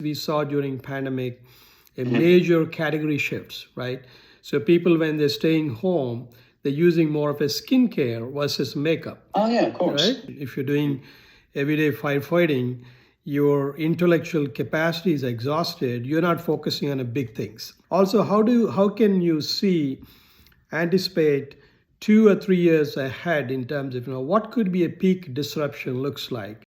We saw during pandemic a major category shifts, right? So people, when they're staying home, they're using more of a skincare versus makeup. Oh yeah, of course. Right? If you're doing everyday firefighting, your intellectual capacity is exhausted. You're not focusing on the big things. Also, how can you anticipate 2 or 3 years ahead in terms of what could be a peak disruption looks like?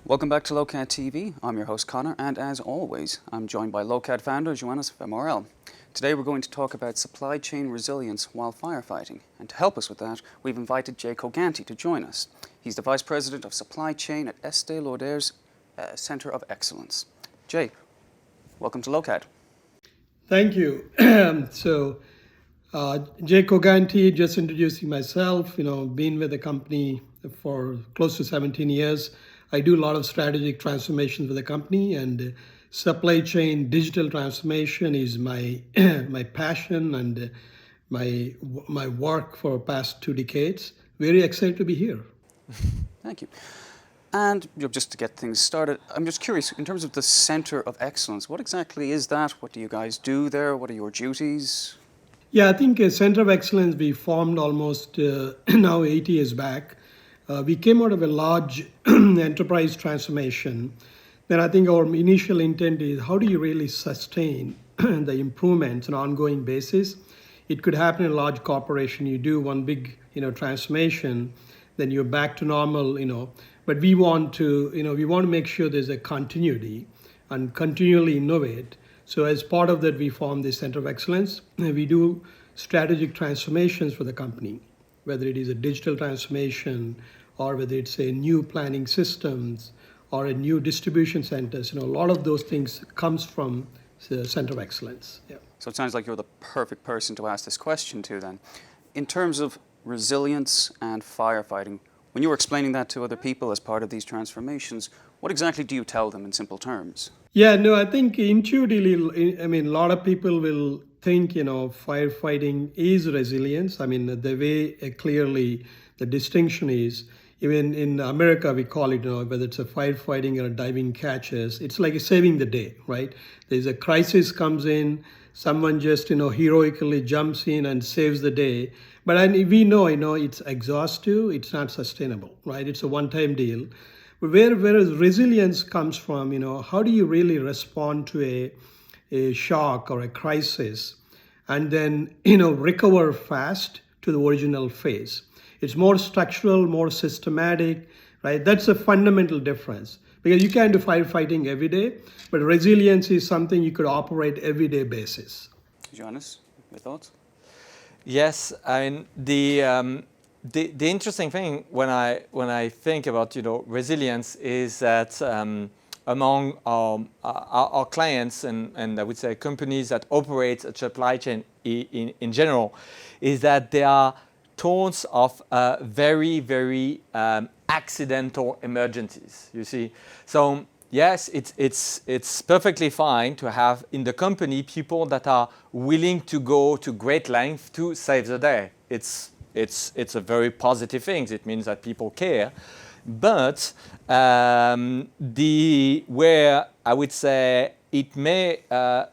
Welcome back to Lokad TV. I'm your host Connor, and as always, I'm joined by Lokad founder Joannis Femorel. Today we're going to talk about supply chain resilience while firefighting, and to help us with that, we've invited Jay Koganti to join us. He's the Vice President of Supply Chain at Estée Lauder's Center of Excellence. Jay, welcome to Lokad. Thank you. Jay Koganti, just introducing myself, been with the company for close to 17 years. I do a lot of strategic transformations with the company, and supply chain digital transformation is my my passion and my work for past 2 decades. Very excited to be here. Thank you. And just to get things started, I'm just curious, in terms of the Center of Excellence, what exactly is that? What do you guys do there? What are your duties? Yeah, I think a Center of Excellence we formed almost now 8 years back. We came out of a large enterprise transformation. Then I think our initial intent is how do you really sustain the improvements on an ongoing basis? It could happen in a large corporation. You do one big transformation, then you're back to normal. But we want to make sure there's a continuity and continually innovate. So as part of that, we formed the Center of Excellence. We do strategic transformations for the company, whether it is a digital transformation or whether it's a new planning systems or a new distribution centers. A lot of those things comes from the Center of Excellence. Yeah. So it sounds like you're the perfect person to ask this question to then. In terms of resilience and firefighting, when you were explaining that to other people as part of these transformations, what exactly do you tell them in simple terms? Yeah, no, I think intuitively, a lot of people will think, firefighting is resilience. The way clearly the distinction is, even in America, we call it, whether it's a firefighting or a diving catches, it's like saving the day, right? There's a crisis comes in, someone just, heroically jumps in and saves the day. But we know, it's exhaustive, it's not sustainable, right? It's a one-time deal. Whereas resilience comes from, how do you really respond to a shock or a crisis and then, recover fast to the original phase. It's more structural, more systematic, right? That's a fundamental difference because you can't do firefighting every day, but resilience is something you could operate everyday basis. Joannis, your thoughts? Yes, the interesting thing when I think about resilience is that among our clients and I would say companies that operate a supply chain in general, is that there are tons of very, very accidental emergencies, you see. So yes, it's perfectly fine to have in the company people that are willing to go to great lengths to save the day. It's a very positive thing. It means that people care. But where I would say it may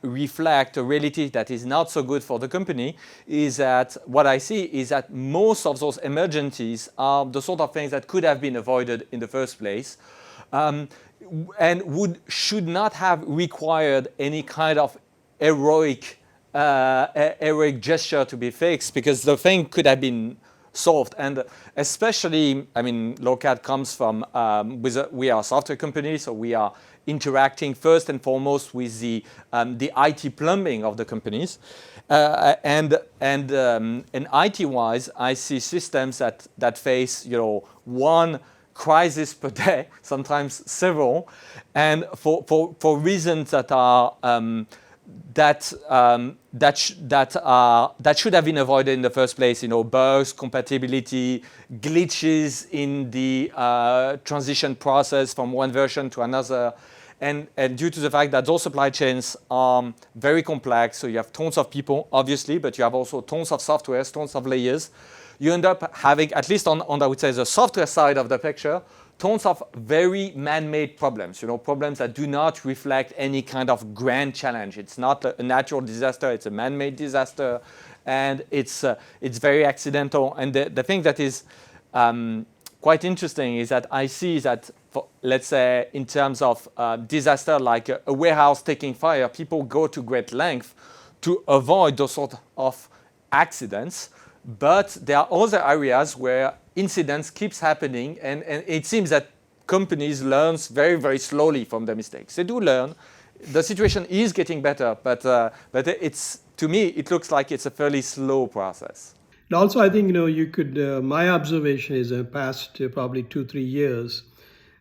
reflect a reality that is not so good for the company is that what I see is that most of those emergencies are the sort of things that could have been avoided in the first place and should not have required any kind of heroic gesture to be fixed because the thing could have been solved. And especially, Lokad comes from, we are a software company, so we are interacting first and foremost with the IT plumbing of the companies. And IT-wise, I see systems that face, one crisis per day, sometimes several, and for reasons that are that should have been avoided in the first place. Bugs, compatibility, glitches in the transition process from one version to another. And due to the fact that those supply chains are very complex, so you have tons of people, obviously, but you have also tons of software, tons of layers. you end up having, at least on I would say the software side of the picture, tons of very man-made problems, problems that do not reflect any kind of grand challenge. It's not a natural disaster, it's a man-made disaster, and it's very accidental. And the thing that is quite interesting is that I see that, let's say, in terms of disaster like a warehouse taking fire, people go to great length to avoid those sort of accidents. But there are other areas where incidents keeps happening, and it seems that companies learn very, very slowly from their mistakes. They do learn. The situation is getting better, but it's, to me, it looks like it's a fairly slow process. And also, I think, you could, my observation is in the past probably 2-3 years,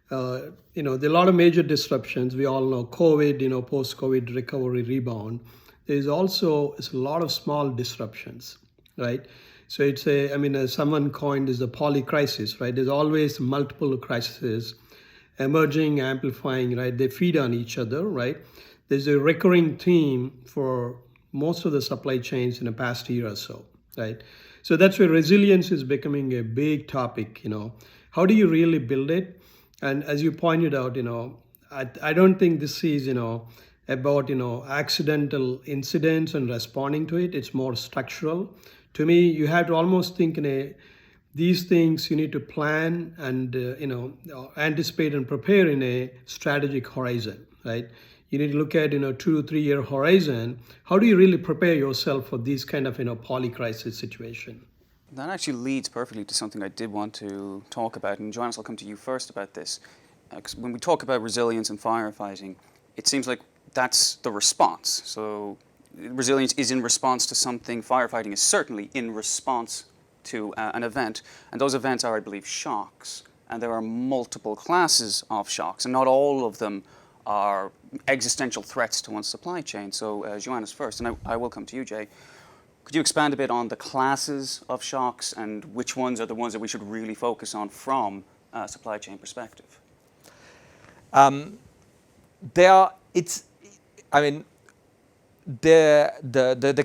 there are a lot of major disruptions. We all know COVID, post-COVID recovery rebound. There's also a lot of small disruptions, right? So it's someone coined as the polycrisis, right? There's always multiple crises emerging, amplifying, right? They feed on each other, right? There's a recurring theme for most of the supply chains in the past year or so, right? So that's where resilience is becoming a big topic, How do you really build it? And as you pointed out, I don't think this is, about, accidental incidents and responding to it. It's more structural. To me, you have to almost think these things you need to plan and, anticipate and prepare in a strategic horizon, right? You need to look at, 2 to 3 year horizon. How do you really prepare yourself for these kind of, polycrisis situation? That actually leads perfectly to something I did want to talk about. And Johannes, I'll come to you first about this. Because when we talk about resilience and firefighting, it seems like that's the response. So resilience is in response to something. Firefighting is certainly in response to an event. And those events are, I believe, shocks. And there are multiple classes of shocks. And not all of them are existential threats to one's supply chain. So Johannes first, and I will come to you, Jay. Could you expand a bit on the classes of shocks and which ones are the ones that we should really focus on from a supply chain perspective? The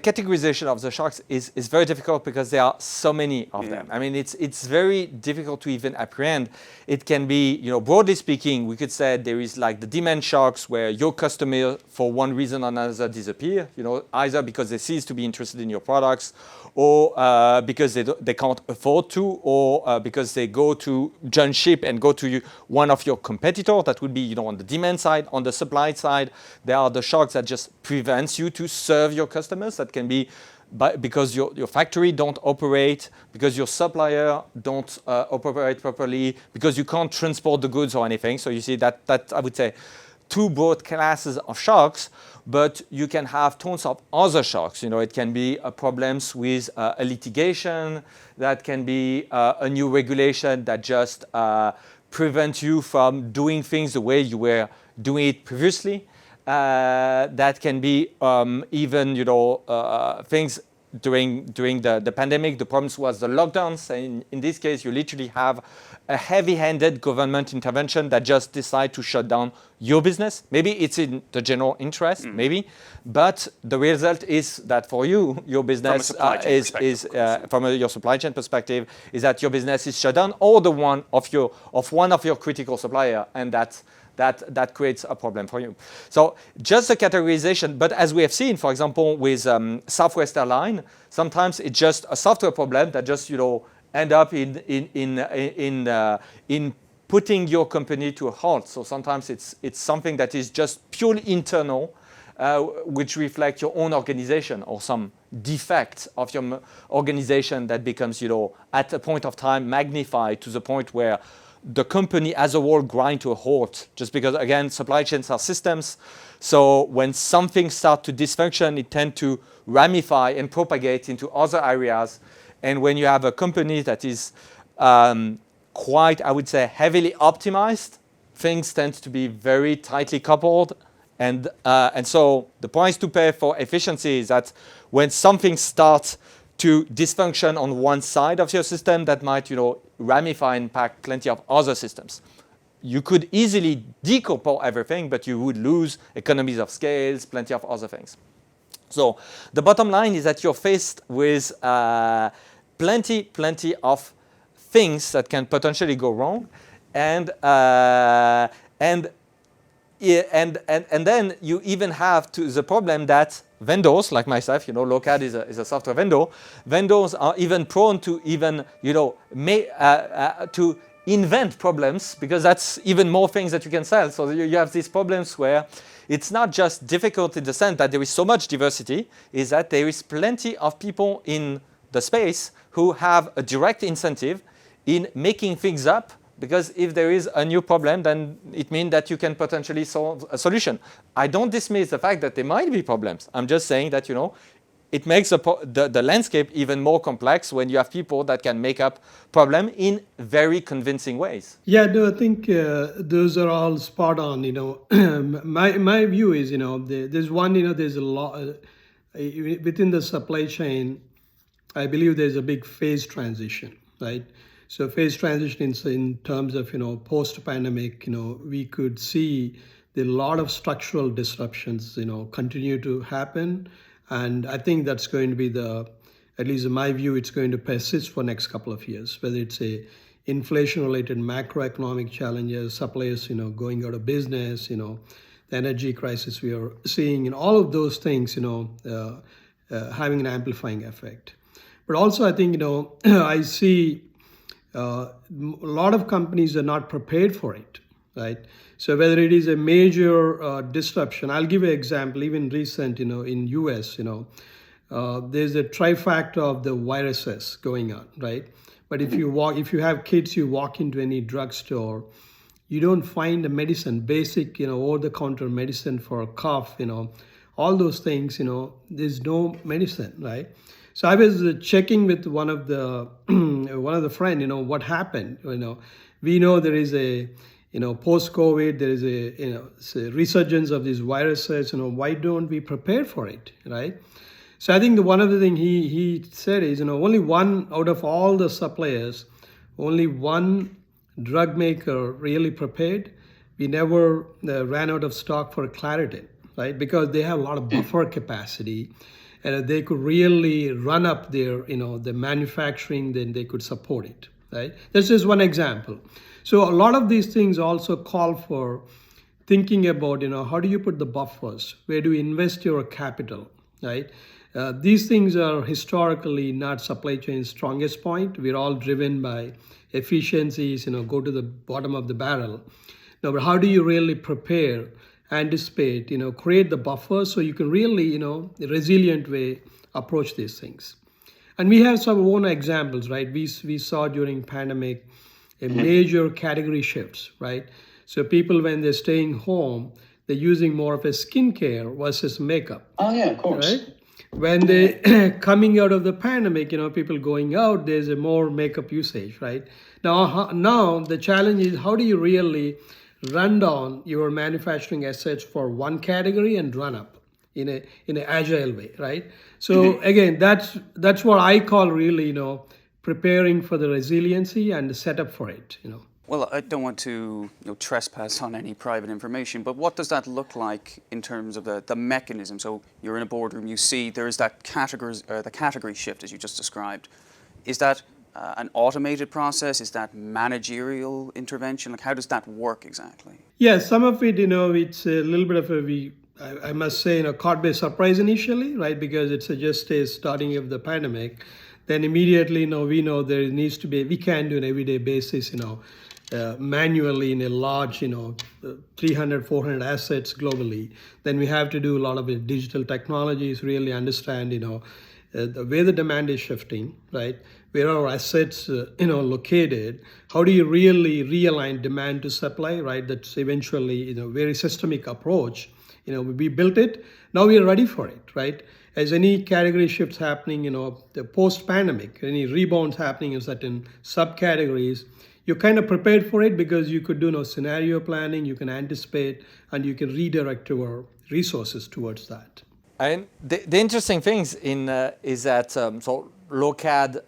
categorization of the shocks is very difficult because there are so many of them. I mean, it's very difficult to even apprehend. It can be, broadly speaking, we could say there is like the demand shocks where your customer, for one reason or another, disappear. Either because they cease to be interested in your products, or because they can't afford to, or because they go to jump ship and go to one of your competitors. That would be, on the demand side. On the supply side, there are the shocks that just prevents you to serve your customers. That can be because your factory don't operate, because your supplier don't operate properly, because you can't transport the goods or anything. So you see that I would say 2 broad classes of shocks, but you can have tons of other shocks. It can be problems with a litigation, that can be a new regulation that just prevents you from doing things the way you were doing it previously. That can be even, things during the pandemic. The problems was the lockdowns. And in this case, you literally have a heavy-handed government intervention that just decide to shut down your business. Maybe it's in the general interest, maybe, but the result is that for you, your business from your supply chain perspective, is that your business is shut down, or one of your critical supplier, and that creates a problem for you. So just the categorization, but as we have seen, for example, with Southwest Airlines, sometimes it's just a software problem that just end up in putting your company to a halt. So sometimes it's something that is just purely internal, which reflects your own organization or some defect of your organization that becomes, at a point of time magnified to the point where the company as a whole grind to a halt, just because, again, supply chains are systems. So when something starts to dysfunction, it tends to ramify and propagate into other areas. And when you have a company that is quite, I would say, heavily optimized, things tend to be very tightly coupled. And so the price to pay for efficiency is that when something starts to dysfunction on one side of your system, that might, ramify and impact plenty of other systems. You could easily decouple everything, but you would lose economies of scales, plenty of other things. So the bottom line is that you're faced with plenty of things that can potentially go wrong, and then you even have the problem that vendors like myself, Lokad is a software vendor. Vendors are even prone to even, to invent problems, because that's even more things that you can sell. So you have these problems where it's not just difficult in the sense that there is so much diversity, is that there is plenty of people in the space who have a direct incentive in making things up, because if there is a new problem, then it means that you can potentially solve a solution. I don't dismiss the fact that there might be problems. I'm just saying that, it makes the landscape even more complex when you have people that can make up problem in very convincing ways. Yeah, no, I think those are all spot on. My view is, there's one, there's a lot within the supply chain. I believe there's a big phase transition, right? So phase transition in terms of, post-pandemic, we could see a lot of structural disruptions, continue to happen. And I think that's going to be at least in my view, it's going to persist for next couple of years, whether it's a inflation-related macroeconomic challenges, suppliers, going out of business, the energy crisis we are seeing, and all of those things, having an amplifying effect. But also, I think, I see a lot of companies are not prepared for it, right? So whether it is a major disruption, I'll give you an example. Even recent, in US, there's a trifecta of the viruses going on, right? But if you have kids, you walk into any drugstore, you don't find a medicine, basic, over-the-counter medicine for a cough, all those things, there's no medicine, right? So I was checking with one of the friend, what happened. We know there is a post-COVID, there is a resurgence of these viruses. Why don't we prepare for it, right? So I think one of the things he said is, only one out of all the suppliers, only one drug maker really prepared. We never ran out of stock for Claritin, right? Because they have a lot of buffer capacity. And they could really run up their, the manufacturing, then they could support it, right? That's just one example. So a lot of these things also call for thinking about, how do you put the buffers? Where do you invest your capital, right? These things are historically not supply chain's strongest point. We're all driven by efficiencies, go to the bottom of the barrel. Now, but how do you really prepare, anticipate, create the buffer so you can really, a resilient way approach these things. And we have some own examples, right? We saw during pandemic a major category shifts, right? So people, when they're staying home, they're using more of a skincare versus makeup. Oh yeah, of course. Right? When they coming out of the pandemic, people going out, there's a more makeup usage, right? Now the challenge is, how do you really run down your manufacturing assets for one category and run up in an agile way, right? So again, that's what I call really, preparing for the resiliency and the setup for it, Well, I don't want to trespass on any private information, but what does that look like in terms of the mechanism? So you're in a boardroom, you see there is that the category shift as you just described. Is that an automated process? Is that managerial intervention? Like, how does that work exactly? Yeah, some of it, it's a little bit of I must say, caught by surprise initially, right? Because it's just a starting of the pandemic. Then immediately, we know there needs to be, we can do an everyday basis, manually in a large, 300, 400 assets globally. Then we have to do a lot of digital technologies, really understand, where the demand is shifting, right? Where are our assets, located? How do you really realign demand to supply, right? That's eventually, very systemic approach. We built it. Now we are ready for it, right? As any category shifts happening, the post-pandemic, any rebounds happening in certain subcategories, you're kind of prepared for it because you could do scenario planning, you can anticipate, and you can redirect your resources towards that. And the interesting things is that so Lokad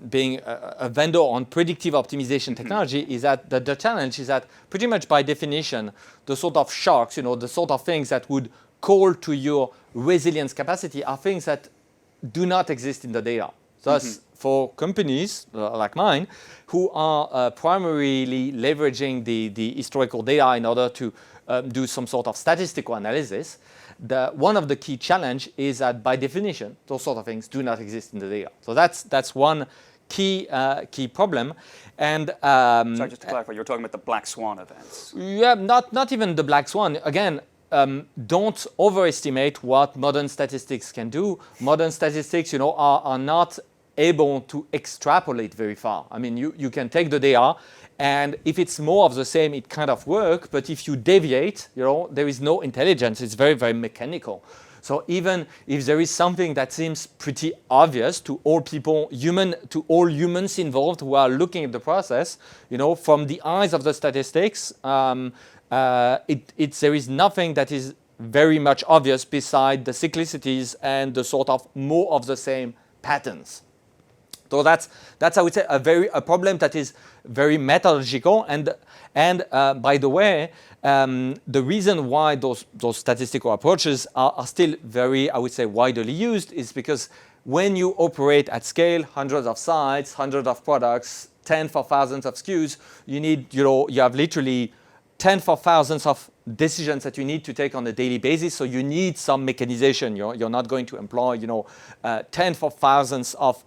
being a vendor on predictive optimization technology is that the challenge is that pretty much by definition the sort of shocks, the sort of things that would call to your resilience capacity are things that do not exist in the data. Thus, for companies like mine who are primarily leveraging the historical data in order to do some sort of statistical analysis, one of the key challenge is that by definition, those sort of things do not exist in the data. So that's one key problem. And Sorry, just to clarify, you're talking about the black swan events. yeah, not even the black swan. Again, don't overestimate what modern statistics can do. Modern statistics, are not able to extrapolate very far. I mean, you can take the data, and if it's more of the same, it kind of works. But if you deviate, there is no intelligence. It's very, very mechanical. So even if there is something that seems pretty obvious to all people, to all humans involved who are looking at the process, from the eyes of the statistics, there is nothing that is very much obvious beside the cyclicities and the sort of more of the same patterns. So that's I would say a problem that is very methodological. And by the way, the reason why those statistical approaches are still very, I would say, widely used is because when you operate at scale, hundreds of sites, hundreds of products, tens of thousands of SKUs, you have literally tens of thousands of decisions that you need to take on a daily basis. So you need some mechanization. You're not going to employ, tens of thousands of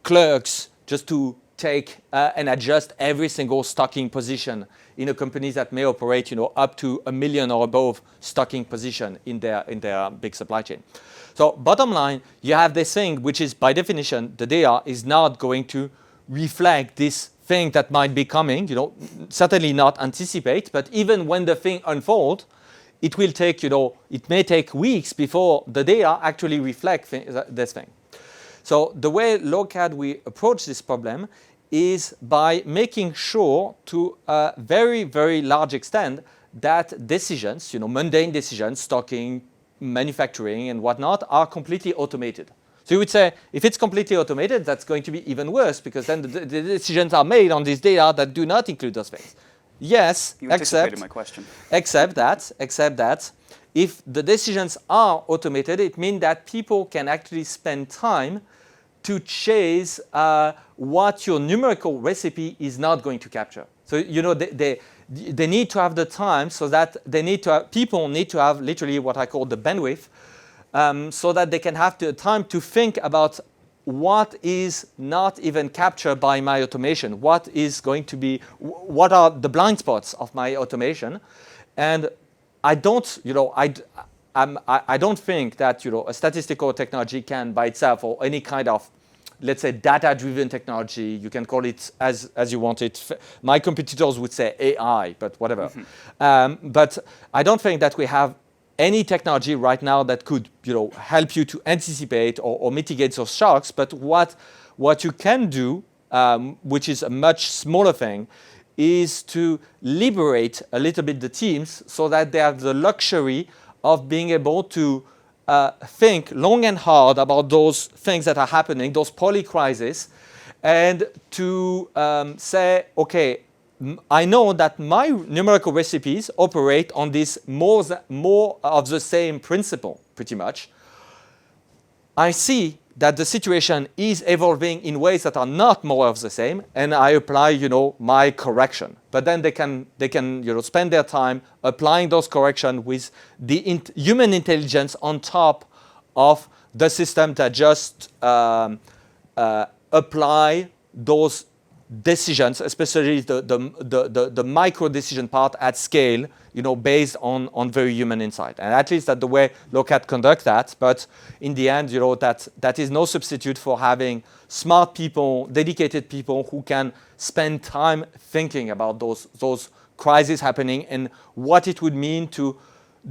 clerks just to take and adjust every single stocking position in a company that may operate, up to 1 million or above stocking position in their big supply chain. So bottom line, you have this thing which is by definition the data is not going to reflect this thing that might be coming. Certainly not anticipate, but even when the thing unfolds, it will take, it may take weeks before the data actually reflect this thing. So the way Lokad we approach this problem is by making sure to a very, very large extent that decisions, mundane decisions, stocking, manufacturing and whatnot are completely automated. So you would say, if it's completely automated, that's going to be even worse because then the decisions are made on this data that do not include those things. Yes, you anticipated my question. Except that if the decisions are automated, it means that people can actually spend time to chase what your numerical recipe is not going to capture. So they need to have the time so that people need to have literally what I call the bandwidth, so that they can have the time to think about what is not even captured by my automation, what are the blind spots of my automation. And I don't think that a statistical technology can by itself, or any kind of, let's say, data-driven technology, you can call it as you want it. My competitors would say AI, but whatever. Mm-hmm. But I don't think that we have any technology right now that could help you to anticipate or mitigate those shocks. But what you can do, which is a much smaller thing, is to liberate a little bit the teams so that they have the luxury of being able to think long and hard about those things that are happening, those poly-crises, and to say, okay, I know that my numerical recipes operate on this more of the same principle, pretty much. I see that the situation is evolving in ways that are not more of the same, and I apply, my correction. But then they can, spend their time applying those corrections with the human intelligence on top of the system that just apply those decisions, especially the micro decision part at scale, based on very human insight. And at least that's the way Lokad conduct that. But in the end, that is no substitute for having smart people, dedicated people who can spend time thinking about those crises happening and what it would mean to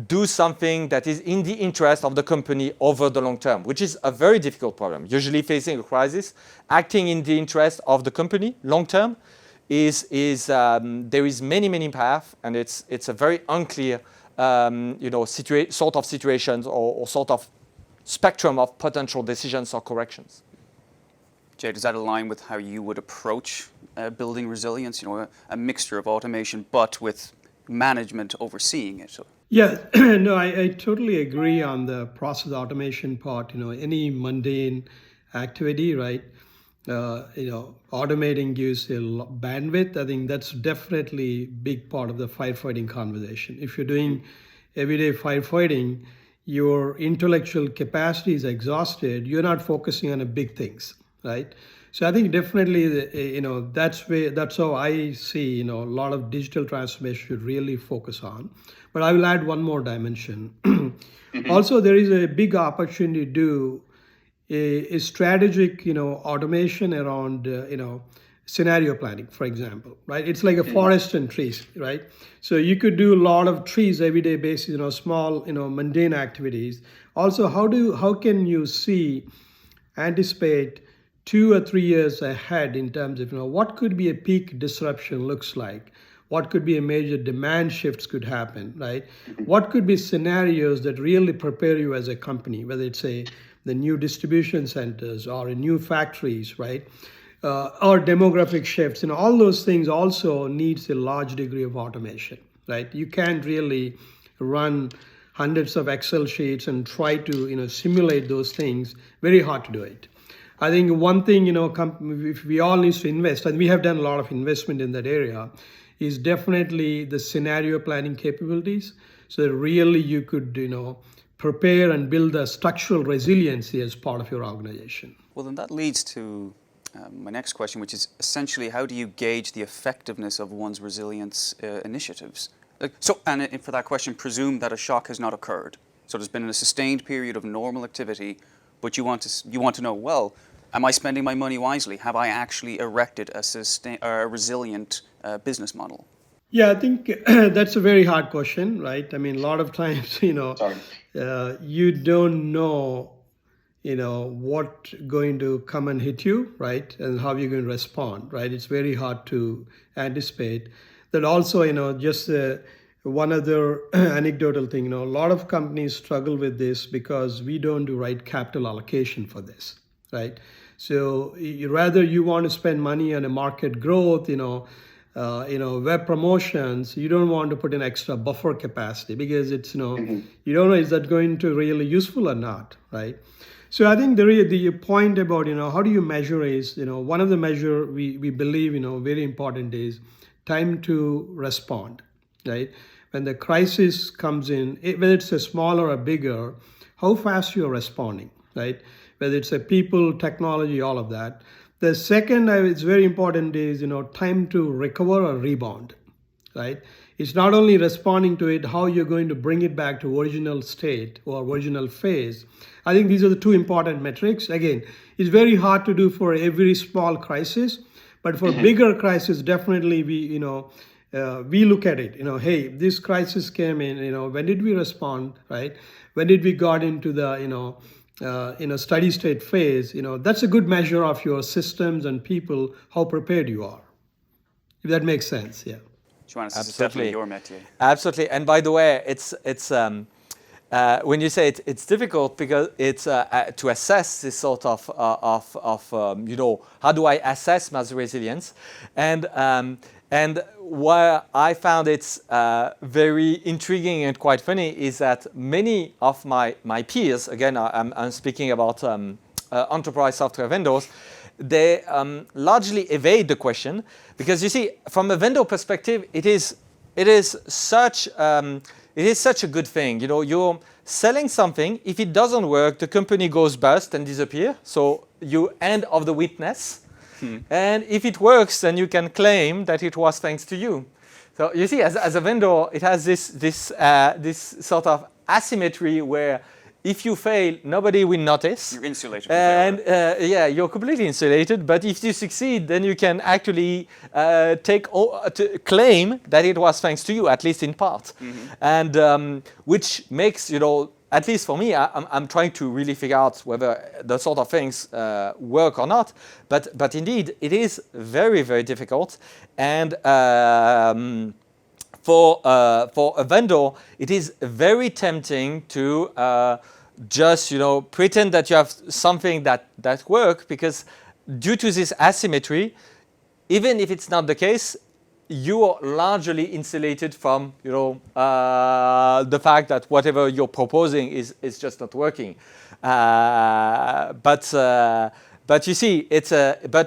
do something that is in the interest of the company over the long term, which is a very difficult problem. Usually facing a crisis, acting in the interest of the company long term there is many paths, and it's a very unclear sort of situations or sort of spectrum of potential decisions or corrections. Jay, does that align with how you would approach building resilience? A mixture of automation, but with management overseeing it. Yeah, no, I totally agree on the process automation part. Any mundane activity, right? automating gives a bandwidth. I think that's definitely a big part of the firefighting conversation. If you're doing everyday firefighting, your intellectual capacity is exhausted. You're not focusing on the big things, right? So I think definitely, that's how I see, a lot of digital transformation should really focus on. But I will add one more dimension. Also, there is a big opportunity to do a strategic, automation around, scenario planning, for example, right? It's like a forest and trees, right? So you could do a lot of trees everyday basis, small, mundane activities. Also, how can you anticipate 2 or 3 years ahead in terms of, what could be a peak disruption looks like? What could be a major demand shifts could happen, right? What could be scenarios that really prepare you as a company, whether it's the new distribution centers or new factories, right? Or demographic shifts, all those things also needs a large degree of automation, right? You can't really run hundreds of Excel sheets and try to, simulate those things. Very hard to do it. I think one thing, if we all need to invest, and we have done a lot of investment in that area, is definitely the scenario planning capabilities. So that really you could, prepare and build a structural resiliency as part of your organization. Well, then that leads to my next question, which is essentially how do you gauge the effectiveness of one's resilience initiatives? And for that question, presume that a shock has not occurred. So there's been a sustained period of normal activity, but you want to know, well, am I spending my money wisely? Have I actually erected a resilient business model? Yeah, I think that's a very hard question, right? I mean, a lot of times, you don't know, what going to come and hit you, right? And how you're going to respond, right? It's very hard to anticipate. That also, just one other anecdotal thing, a lot of companies struggle with this because we don't do right capital allocation for this, right? So rather you want to spend money on a market growth, web promotions, you don't want to put in extra buffer capacity because it's, you don't know, is that going to really useful or not, right? So I think the point about, how do you measure is, one of the measure we believe, very important is time to respond, right? When the crisis comes in, whether it's a small or a bigger, how fast you're responding, right? Whether it's a people, technology, all of that. The second, it's very important is, time to recover or rebound, right? It's not only responding to it, how you're going to bring it back to original state or original phase. I think these are the two important metrics. Again, it's very hard to do for every small crisis, but for bigger crisis, definitely we look at it, hey, this crisis came in, when did we respond, right? When did we got into the, steady state phase, that's a good measure of your systems and people, how prepared you are. If that makes sense, yeah. Joanna, this is definitely your métier. Absolutely. And by the way, it's when you say it's difficult because it's to assess this sort of how do I assess my resilience, and where I found it's very intriguing and quite funny is that many of my peers, again, I'm speaking about enterprise software vendors, they largely evade the question because you see, from a vendor perspective, it is such a good thing. You're selling something. If it doesn't work, the company goes bust and disappear. So you end of the witness. And if it works, then you can claim that it was thanks to you. So you see, as a vendor, it has this sort of asymmetry where if you fail, nobody will notice. You're insulated. And you're completely insulated. But if you succeed, then you can actually claim that it was thanks to you, at least in part. And which makes, at least for me, I'm trying to really figure out whether the sort of things work or not. But indeed, it is very, very difficult. And for a vendor, it is very tempting to just pretend that you have something that works, because due to this asymmetry, even if it's not the case, you are largely insulated from the fact that whatever you're proposing is just not working. But but you see, it's a but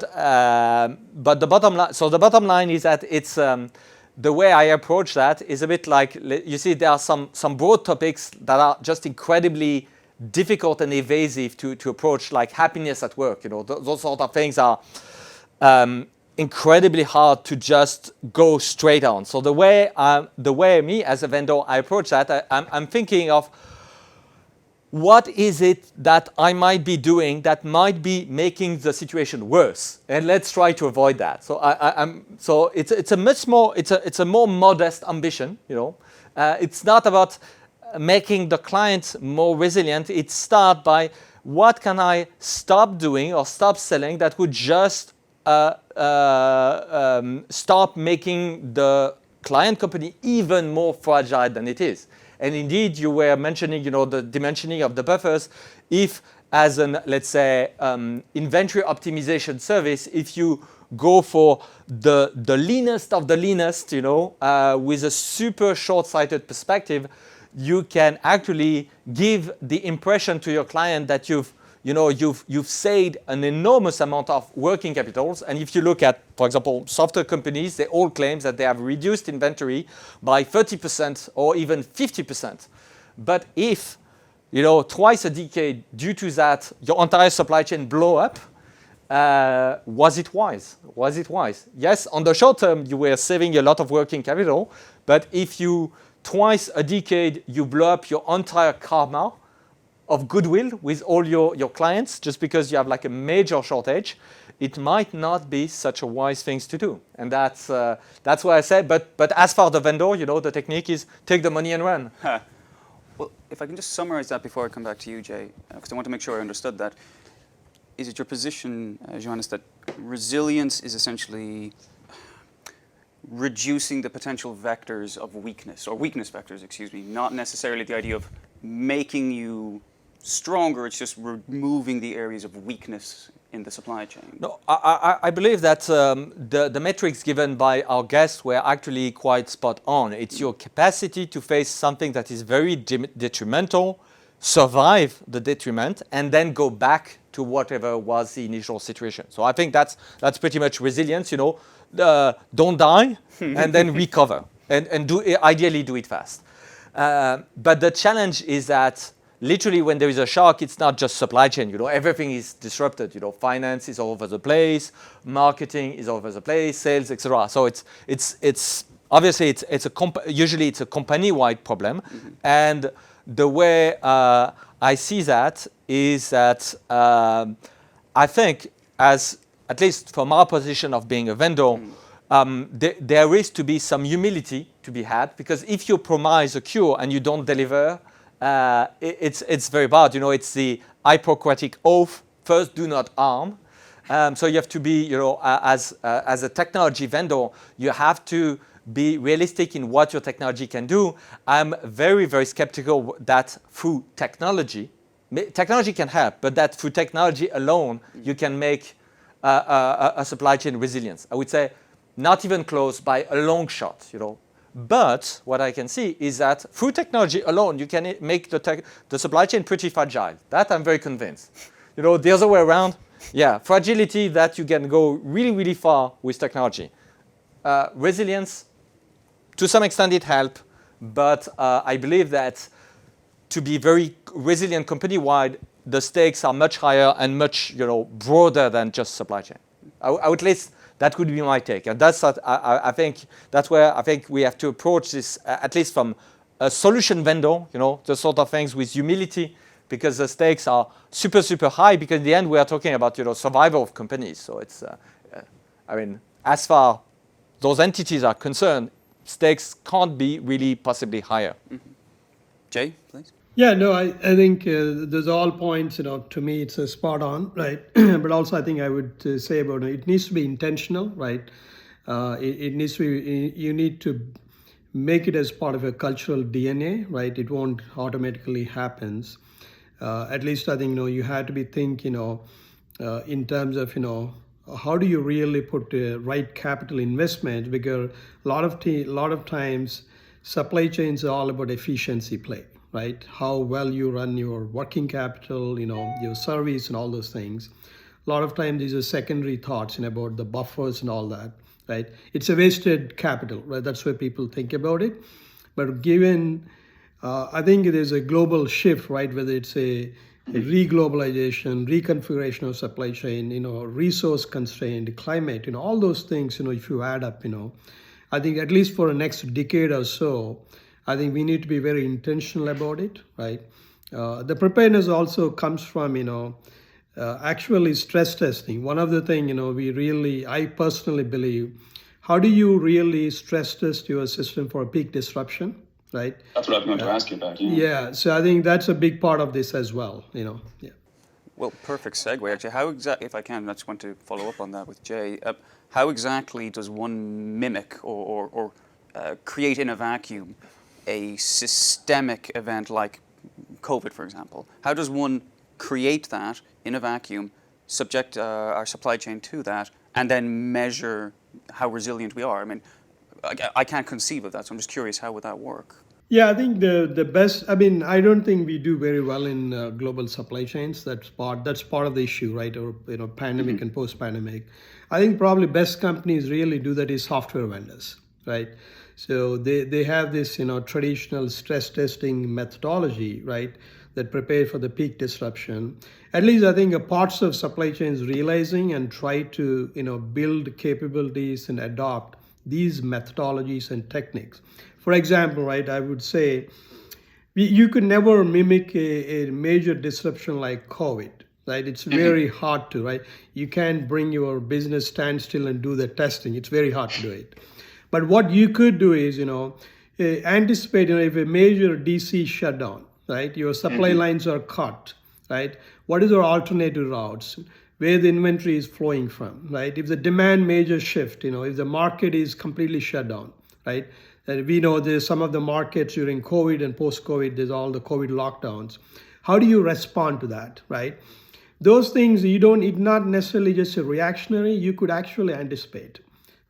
the bottom line. So the bottom line is that it's the way I approach that is a bit like, you see, there are some broad topics that are just incredibly difficult and evasive to approach, like happiness at work. You know, those sort of things are incredibly hard to just go straight on. So the way me as a vendor I approach that, I'm thinking of what is it that I might be doing that might be making the situation worse, and let's try to avoid that. So so it's a much more it's a more modest ambition. You know, it's not about making the client more resilient. It starts by what can I stop doing or stop selling that would just stop making the client company even more fragile than it is. And indeed, you were mentioning, you know, the dimensioning of the buffers. If, as an, let's say, inventory optimization service, if you go for the leanest of the leanest, you know, with a super short-sighted perspective, you can actually give the impression to your client that you've saved an enormous amount of working capitals. And if you look at, for example, software companies, they all claim that they have reduced inventory by 30% or even 50%. But if, you know, twice a decade, due to that, your entire supply chain blow up, was it wise? Was it wise? Yes, on the short term, you were saving a lot of working capital. But if you, twice a decade, you blow up your entire karma of goodwill with all your clients just because you have like a major shortage, it might not be such a wise thing to do. And that's what I said. But as for the vendor, you know, the technique is take the money and run. Well, if I can just summarize that before I come back to you, Jay, because I want to make sure I understood that. Is it your position, Johannes, that resilience is essentially reducing the potential vectors of weakness, or weakness vectors, excuse me, not necessarily the idea of making you stronger, it's just removing the areas of weakness in the supply chain? No, I believe that the metrics given by our guests were actually quite spot on. It's your capacity to face something that is very detrimental, survive the detriment, and then go back to whatever was the initial situation. So I think that's pretty much resilience, you know, don't die and then recover and ideally do it fast. But the challenge is that literally when there is a shock, it's not just supply chain, you know, everything is disrupted, you know, finance is all over the place, marketing is all over the place, sales, etc. So it's obviously usually it's a company-wide problem. Mm-hmm. And the way I see that is that I think, as at least from our position of being a vendor, there is to be some humility to be had, because if you promise a cure and you don't deliver, it's very bad. You know, it's the Hippocratic oath: first, do not harm. So you have to be, you know, as a technology vendor, you have to be realistic in what your technology can do. I'm very, very skeptical that through technology can help, but that through technology alone, you can make a supply chain resilience. I would say not even close by a long shot, you know. But what I can see is that through technology alone, you can make the supply chain pretty fragile. That I'm very convinced. You know, the other way around, yeah, fragility, that you can go really, really far with technology. Resilience, to some extent it helps, but I believe that to be very resilient company-wide, the stakes are much higher and much, you know, broader than just supply chain. I would at least, that would be my take. And that's what I think that's where I think we have to approach this, at least from a solution vendor, you know, the sort of things with humility, because the stakes are super, super high, because in the end we are talking about, you know, survival of companies. So it's, I mean, as far those entities are concerned, stakes can't be really possibly higher. Mm-hmm. Jay, please. Yeah, no, I think those all points, you know, to me it's a spot on, right? But also I think I would say about it needs to be intentional, right? It needs to be, you need to make it as part of a cultural DNA, right? It won't automatically happens. At least I think, you know, you have to be thinking, you know, in terms of, you know, how do you really put the right capital investment? Because a lot of times supply chains are all about efficiency play, right? How well you run your working capital, you know, your service and all those things. a lot of times these are secondary thoughts about the buffers and all that, right? It's a wasted capital, right? That's where people think about it. But given, I think it is a global shift, right? Whether it's a re-globalization, reconfiguration of supply chain, resource constraint, climate, all those things, if you add up, I think at least for the next decade or so, I think we need to be very intentional about it, right? The preparedness also comes from, actually stress testing. One of the things, I personally believe, how do you really stress test your system for a peak disruption, right? That's what I was going to ask you about. Yeah, so I think that's a big part of this as well, yeah. Well, perfect segue, actually. How exactly, if I can, I just want to follow up on that with Jay. How exactly does one mimic or create in a vacuum a systemic event like COVID, for example? How does one create that in a vacuum, subject our supply chain to that, and then measure how resilient we are? I mean, I can't conceive of that, so I'm just curious, how would that work? Yeah, I think the best. I mean, I don't think we do very well in global supply chains. That's part of the issue, right? Or pandemic and post-pandemic. I think probably best companies really do that is software vendors, right? So they have this traditional stress testing methodology, right, that prepare for the peak disruption. At least I think parts of supply chains realizing and try to build capabilities and adopt these methodologies and techniques. For example, right, I would say you could never mimic a major disruption like COVID, right? It's very hard to, right? You can't bring your business standstill and do the testing. It's very hard to do it. But what you could do is, anticipate, if a major DC shutdown, right? Your supply lines are cut, right? What is our alternative routes? Where the inventory is flowing from, right? If the demand major shift, if the market is completely shut down, right? And we know there's some of the markets during COVID and post-COVID, there's all the COVID lockdowns. How do you respond to that, right? Those things it's not necessarily just a reactionary, you could actually anticipate,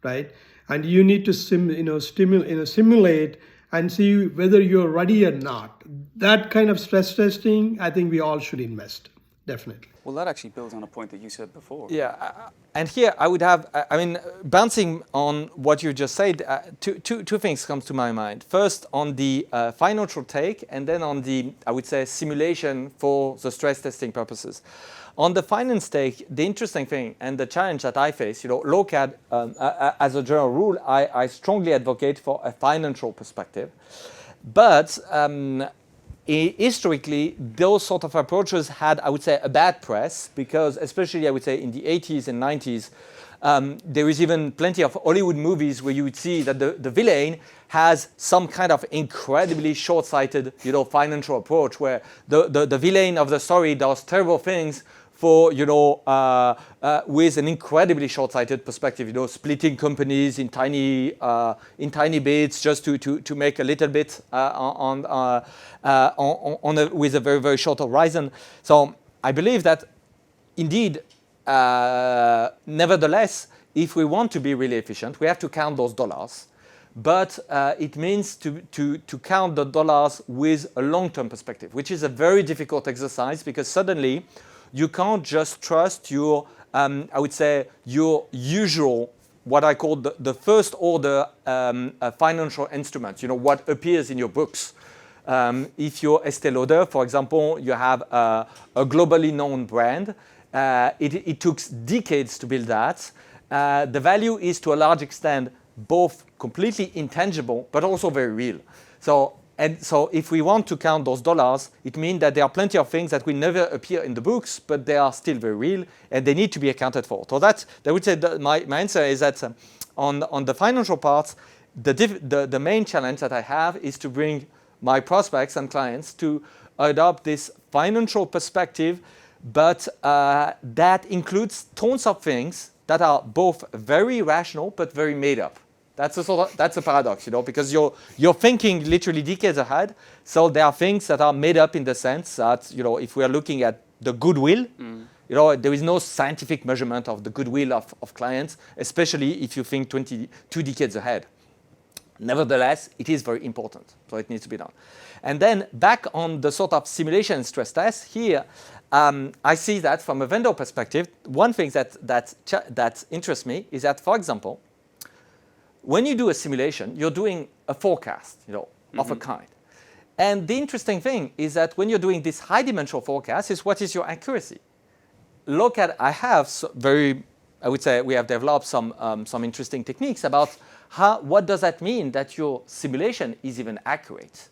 right? And you need to simulate and see whether you're ready or not. That kind of stress testing, I think we all should invest, definitely. Well, that actually builds on a point that you said before. Yeah, and here I would have, bouncing on what you just said, two things comes to my mind. First, on the financial take, and then on the, I would say, simulation for the stress testing purposes. On the finance take, the interesting thing and the challenge that I face, Lokad, as a general rule, I strongly advocate for a financial perspective. But historically, those sort of approaches had, I would say, a bad press because, especially, I would say, in the 80s and 90s, there is even plenty of Hollywood movies where you would see that the villain has some kind of incredibly short-sighted, financial approach where the villain of the story does terrible things for, with an incredibly short-sighted perspective, splitting companies in tiny bits just to make a little bit with a very, very short horizon. So I believe that indeed, nevertheless, if we want to be really efficient, we have to count those dollars. But it means to count the dollars with a long-term perspective, which is a very difficult exercise because suddenly you can't just trust your, I would say, your usual, what I call the first order financial instruments, what appears in your books. If you're Estée Lauder, for example, you have a globally known brand. It took decades to build that. The value is to a large extent both completely intangible, but also very real. So if we want to count those dollars, it means that there are plenty of things that will never appear in the books, but they are still very real and they need to be accounted for. So I would say my answer is that on the financial parts, the main challenge that I have is to bring my prospects and clients to adopt this financial perspective, but that includes tons of things that are both very rational but very made up. That's a paradox, because you're thinking literally decades ahead. So there are things that are made up in the sense that, if we are looking at the goodwill, there is no scientific measurement of the goodwill of clients, especially if you think 22 decades ahead. Nevertheless, it is very important, so it needs to be done. And then back on the sort of simulation stress test, here I see that from a vendor perspective. One thing that interests me is that, for example, when you do a simulation, you're doing a forecast, of a kind. And the interesting thing is that when you're doing this high-dimensional forecast, is what is your accuracy? Lokad, I would say we have developed some interesting techniques about what does that mean that your simulation is even accurate.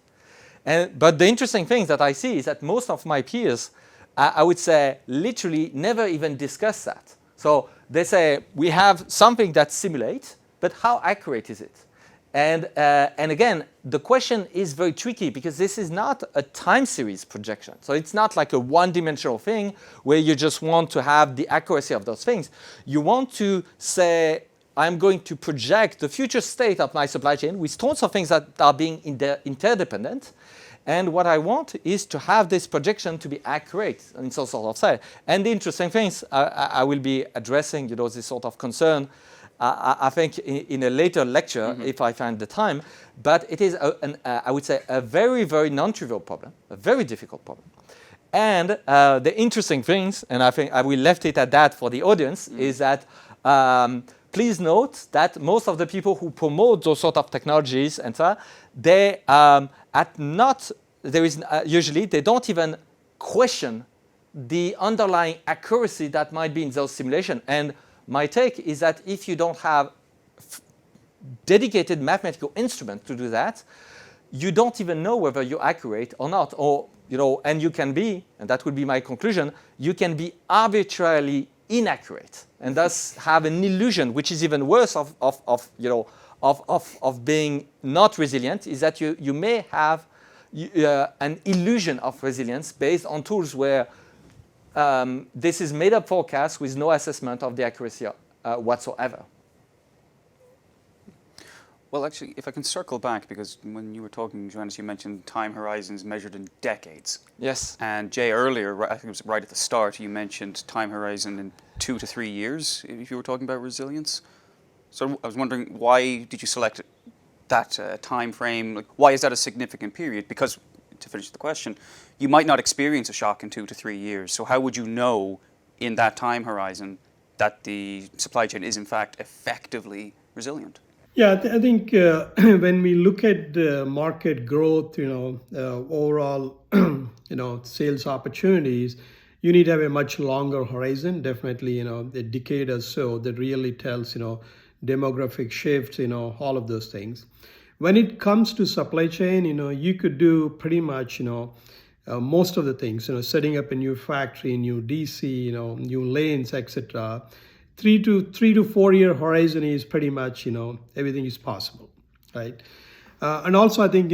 But the interesting thing that I see is that most of my peers, I would say, literally never even discuss that. So they say, we have something that simulates, but how accurate is it? And again, the question is very tricky because this is not a time series projection. So it's not like a one-dimensional thing where you just want to have the accuracy of those things. You want to say, I'm going to project the future state of my supply chain with tons of things that are being interdependent. And what I want is to have this projection to be accurate in some sort of say. And the interesting things, I will be addressing, this sort of concern I think in a later lecture, if I find the time, but it is, I would say, a very, very non-trivial problem, a very difficult problem. And the interesting things, and I think I will left it at that for the audience, is that please note that most of the people who promote those sort of technologies and so on, they usually they don't even question the underlying accuracy that might be in those simulations. And my take is that if you don't have dedicated mathematical instruments to do that, you don't even know whether you're accurate or not. Or, and you can be, and that would be my conclusion, you can be arbitrarily inaccurate and thus have an illusion, which is even worse of being not resilient, is that you may have an illusion of resilience based on tools where this is made up forecast with no assessment of the accuracy whatsoever. Well, actually, if I can circle back, because when you were talking, Johannes, you mentioned time horizons measured in decades. Yes. And Jay, earlier, I think it was right at the start, you mentioned time horizon in 2 to 3 years, if you were talking about resilience. So I was wondering, why did you select that time frame? Like, why is that a significant period? Because, to finish the question, you might not experience a shock in 2 to 3 years. So how would you know in that time horizon that the supply chain is in fact effectively resilient? Yeah, I think when we look at market growth, overall, sales opportunities, you need to have a much longer horizon, definitely, a decade or so that really tells, demographic shifts, all of those things. When it comes to supply chain, you could do pretty much, most of the things, setting up a new factory, new DC, new lanes, etc. 3 to 4 year horizon is pretty much, everything is possible, right? And also I think,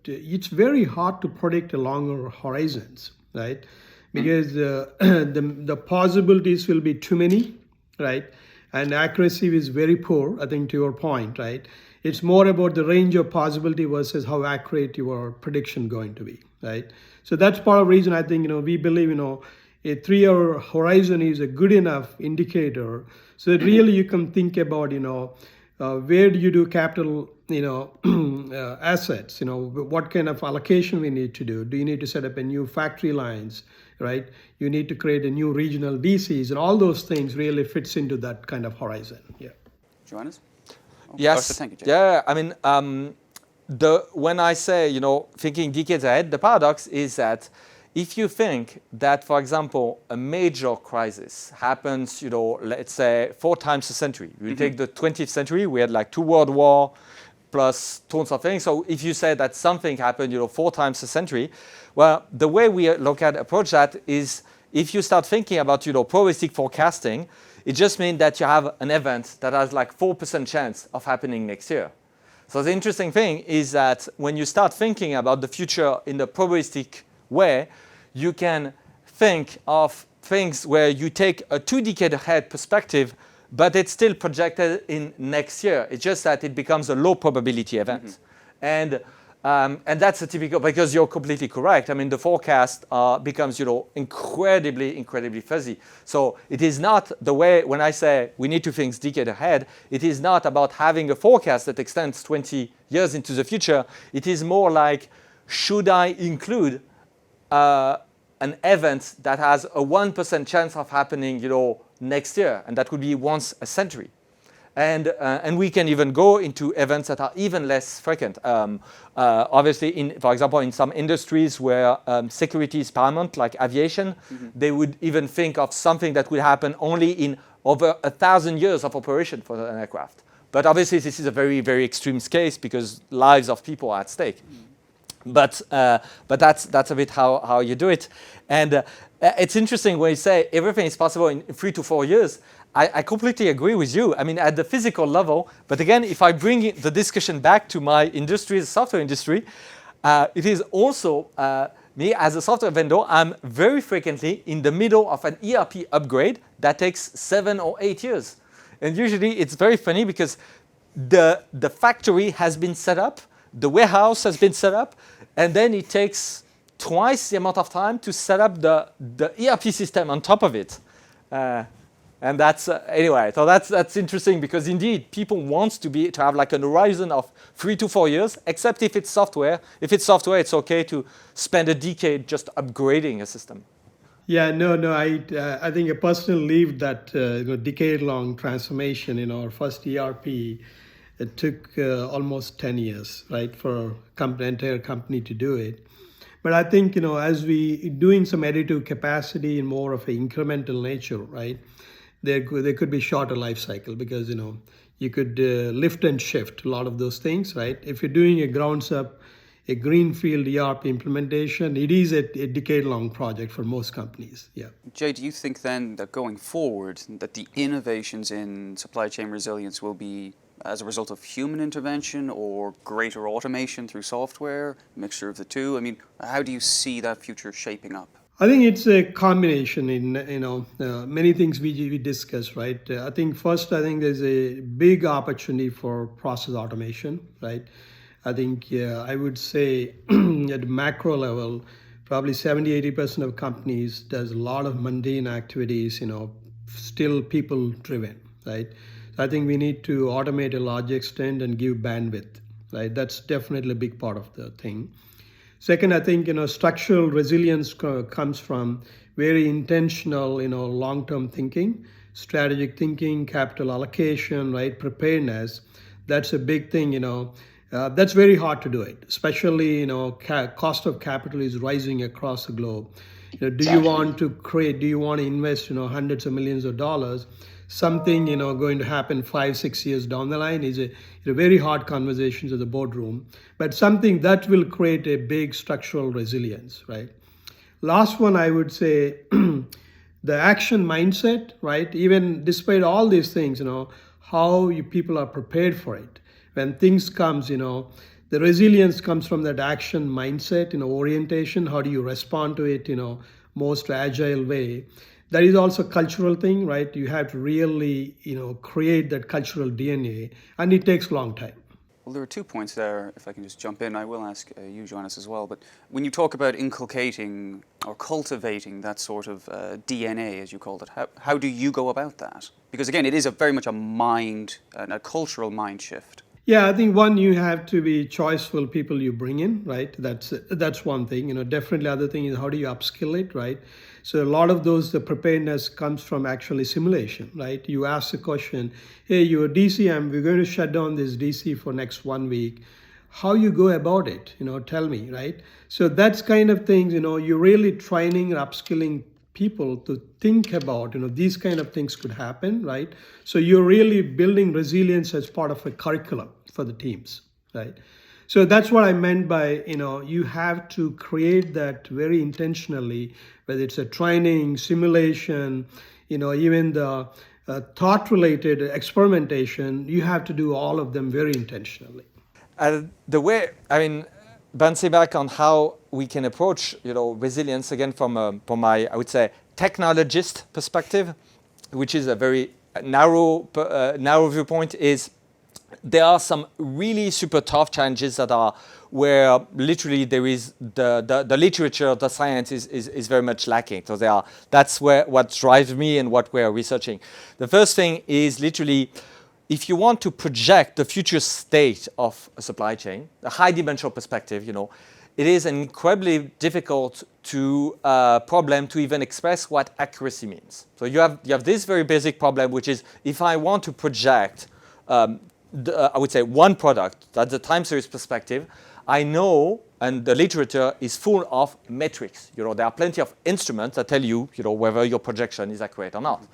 it's very hard to predict a longer horizons, right? Because the possibilities will be too many, right? And accuracy is very poor, I think, to your point, right? It's more about the range of possibility versus how accurate your prediction going to be, right? So that's part of the reason I think, we believe, a 3 year horizon is a good enough indicator. So that really you can think about, where do you do capital, assets, what kind of allocation we need to do. Do you need to set up a new factory lines, right? You need to create a new regional DCs, and all those things really fits into that kind of horizon. Yeah. Johannes? Yes. Thank you, Jay. Yeah. I mean, when I say, thinking decades ahead, the paradox is that if you think that, for example, a major crisis happens, let's say 4 times a century. We take the 20th century, we had like 2 world wars plus tons of things. So if you say that something happened, 4 times a century, well, the way we approach that is if you start thinking about, probabilistic forecasting, it just means that you have an event that has like 4% chance of happening next year. So the interesting thing is that when you start thinking about the future in the probabilistic way, you can think of things where you take a 2 decade ahead perspective, but it's still projected in next year. It's just that it becomes a low probability event. And that's a typical, because you're completely correct. I mean, the forecast becomes, incredibly, incredibly fuzzy. So it is not the way, when I say we need to think decade ahead, it is not about having a forecast that extends 20 years into the future. It is more like, should I include an an event that has a 1% chance of happening, next year, and that would be once a century. And we can even go into events that are even less frequent. Obviously, for example, in some industries where security is paramount, like aviation, they would even think of something that would happen only in over 1,000 years of operation for an aircraft. But obviously, this is a very, very extreme case because lives of people are at stake. But that's a bit how you do it. And it's interesting when you say everything is possible in 3 to 4 years. I completely agree with you. I mean, at the physical level, but again, if I bring the discussion back to my industry, the software industry, it is also me as a software vendor, I'm very frequently in the middle of an ERP upgrade that takes 7 or 8 years. And usually it's very funny because the factory has been set up, the warehouse has been set up, and then it takes twice the amount of time to set up the ERP system on top of it. And that's anyway. So that's interesting because indeed people want to have like an horizon of 3 to 4 years. Except if it's software. If it's software, it's okay to spend a decade just upgrading a system. Yeah, no. I think I personally lived that decade-long transformation in our first ERP. It took almost 10 years, right, for entire company to do it. But I think as we doing some additive capacity in more of an incremental nature, right? There could be shorter life cycle because you could lift and shift a lot of those things, right? If you're doing a grounds up, a greenfield ERP implementation, it is a decade-long project for most companies. Yeah. Jay, do you think then that going forward, that the innovations in supply chain resilience will be as a result of human intervention or greater automation through software, a mixture of the two? I mean, how do you see that future shaping up? I think it's a combination in many things we discuss, right? I think there's a big opportunity for process automation, right? I think I would say at macro level, probably 70-80% of companies does a lot of mundane activities, still people driven, right? So I think we need to automate a large extent and give bandwidth, right? That's definitely a big part of the thing. Second, I think structural resilience comes from very intentional, long-term thinking, strategic thinking, capital allocation, right? Preparedness. That's a big thing. That's very hard to do it, especially cost of capital is rising across the globe. Do you want to create? Do you want to invest hundreds of millions of dollars? Something going to happen 5-6 years down the line is a very hard conversation to the boardroom, but something that will create a big structural resilience, right? Last one, I would say the action mindset, right? Even despite all these things, how people are prepared for it. When things comes, the resilience comes from that action mindset, orientation. How do you respond to it, most agile way? That is also a cultural thing, right? You have to really, create that cultural DNA, and it takes a long time. Well, there are 2 points there, if I can just jump in. I will ask you, Johannes, as well. But when you talk about inculcating or cultivating that sort of DNA, as you called it, how do you go about that? Because again, it is very much a cultural mind shift. Yeah, I think one, you have to be choiceful people you bring in, right? That's one thing. Definitely other thing is how do you upskill it, right? So a lot of the preparedness comes from actually simulation, right? You ask the question, hey, you're DC, we're going to shut down this DC for next 1 week. How you go about it, tell me, right? So that's kind of things, you're really training and upskilling people to think about, these kind of things could happen, right? So you're really building resilience as part of a curriculum for the teams, right? So that's what I meant by, you have to create that very intentionally, whether it's a training, simulation, even the thought-related experimentation, you have to do all of them very intentionally. Bouncing back on how we can approach, resilience again from my, I would say, technologist perspective, which is a very narrow viewpoint, is there are some really super tough challenges that are where literally there is the literature, the science is very much lacking. So that's what drives me and what we're researching. The first thing is literally, if you want to project the future state of a supply chain, a high dimensional perspective, it is an incredibly difficult problem to even express what accuracy means. So you have this very basic problem, which is if I want to project, I would say one product, that's the time series perspective, I know, and the literature is full of metrics. There are plenty of instruments that tell you, whether your projection is accurate or not.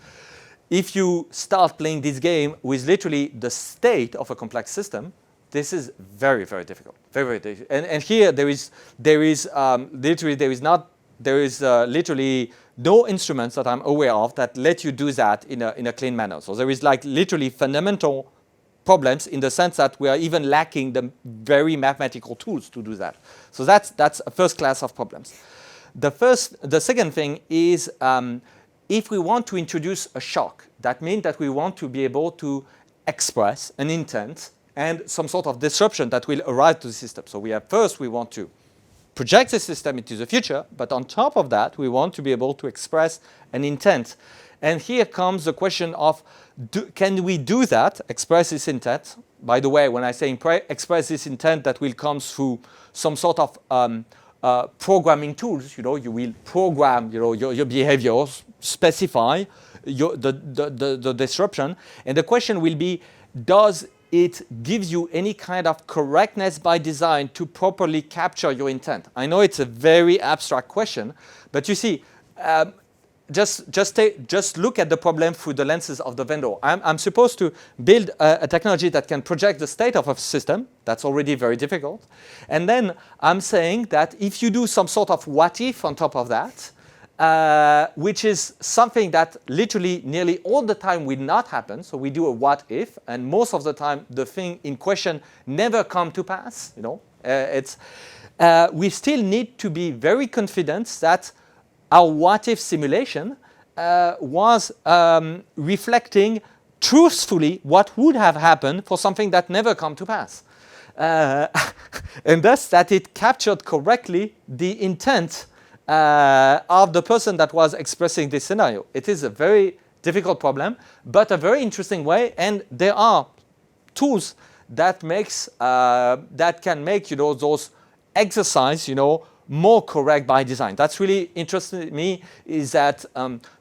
If you start playing this game with literally the state of a complex system, this is very, very difficult. Very, very difficult. And here there is literally no instruments that I'm aware of that let you do that in a clean manner. So there is like literally fundamental problems in the sense that we are even lacking the very mathematical tools to do that. So that's a first class of problems. The second thing is if we want to introduce a shock, that means that we want to be able to express an intent and some sort of disruption that will arrive to the system. So we want to project the system into the future, but on top of that, we want to be able to express an intent. And here comes the question of, can we do that, express this intent? By the way, when I say express this intent, that will come through some sort of programming tools. You will program your behaviors, specify the disruption. And the question will be, does it gives you any kind of correctness by design to properly capture your intent? I know it's a very abstract question, but you see, just look at the problem through the lenses of the vendor. I'm supposed to build a technology that can project the state of a system. That's already very difficult. And then I'm saying that if you do some sort of what if on top of that, which is something that literally nearly all the time will not happen. So we do a what if, and most of the time the thing in question never come to pass. We still need to be very confident that our what if simulation was reflecting truthfully what would have happened for something that never come to pass. And thus that it captured correctly the intent of the person that was expressing this scenario. It is a very difficult problem, but a very interesting way, and there are tools that can make those exercise more correct by design. That's really interesting to me, is that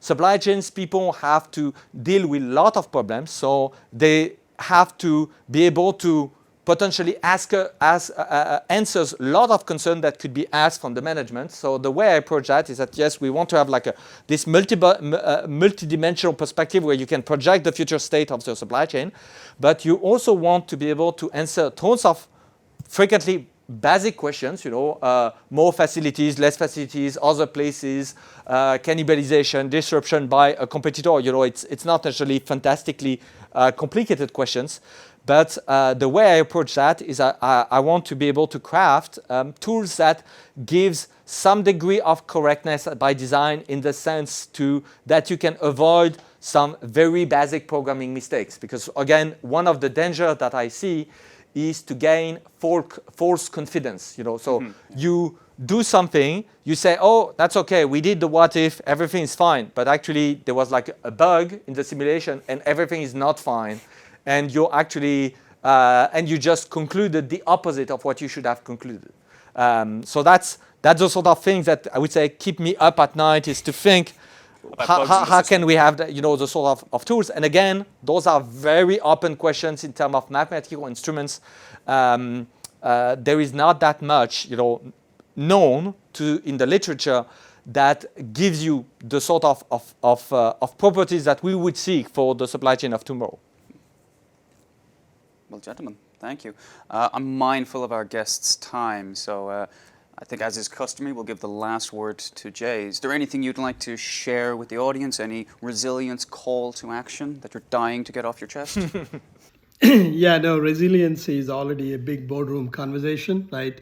supply chains people have to deal with a lot of problems, so they have to be able to potentially answers a lot of concern that could be asked from the management. So the way I approach that is that, yes, we want to have like this multidimensional perspective where you can project the future state of the supply chain, but you also want to be able to answer tons of frequently basic questions, more facilities, less facilities, other places, cannibalization, disruption by a competitor. It's not necessarily fantastically complicated questions. But the way I approach that is I want to be able to craft tools that gives some degree of correctness by design, in the sense that you can avoid some very basic programming mistakes. Because again, one of the dangers that I see is to gain false confidence. So you do something, you say, oh, that's okay, we did the what if, everything's fine. But actually there was like a bug in the simulation and everything is not fine. And you're actually, and you just concluded the opposite of what you should have concluded. So that's the sort of things that I would say keep me up at night, is to think, how can we have the sort of tools? And again, those are very open questions in terms of mathematical instruments. There is not that much known in the literature that gives you the sort of properties that we would seek for the supply chain of tomorrow. Well, gentlemen, thank you. I'm mindful of our guests' time, so I think, as is customary, we'll give the last word to Jay. Is there anything you'd like to share with the audience? Any resilience call to action that you're dying to get off your chest? Yeah, no, resilience is already a big boardroom conversation, right,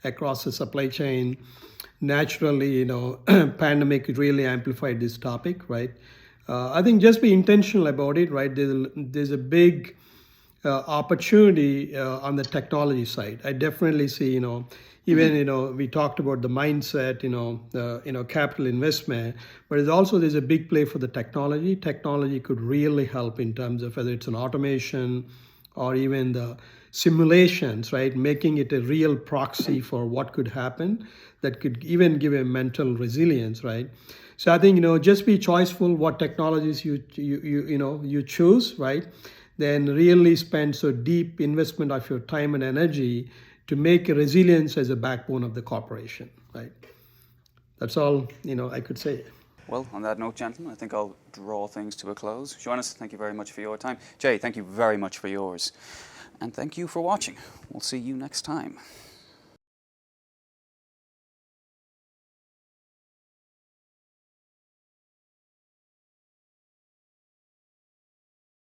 across the supply chain. Naturally, pandemic really amplified this topic, right? I think just be intentional about it, right? There's a big opportunity on the technology side. I definitely see, even, we talked about the mindset, capital investment, but there's a big play for the technology. Technology could really help in terms of whether it's an automation or even the simulations, right? Making it a real proxy for what could happen that could even give a mental resilience, right? So I think, just be choiceful what technologies you choose, right? Then really spend so deep investment of your time and energy to make resilience as a backbone of the corporation, right? That's all, I could say. Well, on that note, gentlemen, I think I'll draw things to a close. Jonas, thank you very much for your time. Jay, thank you very much for yours. And thank you for watching. We'll see you next time.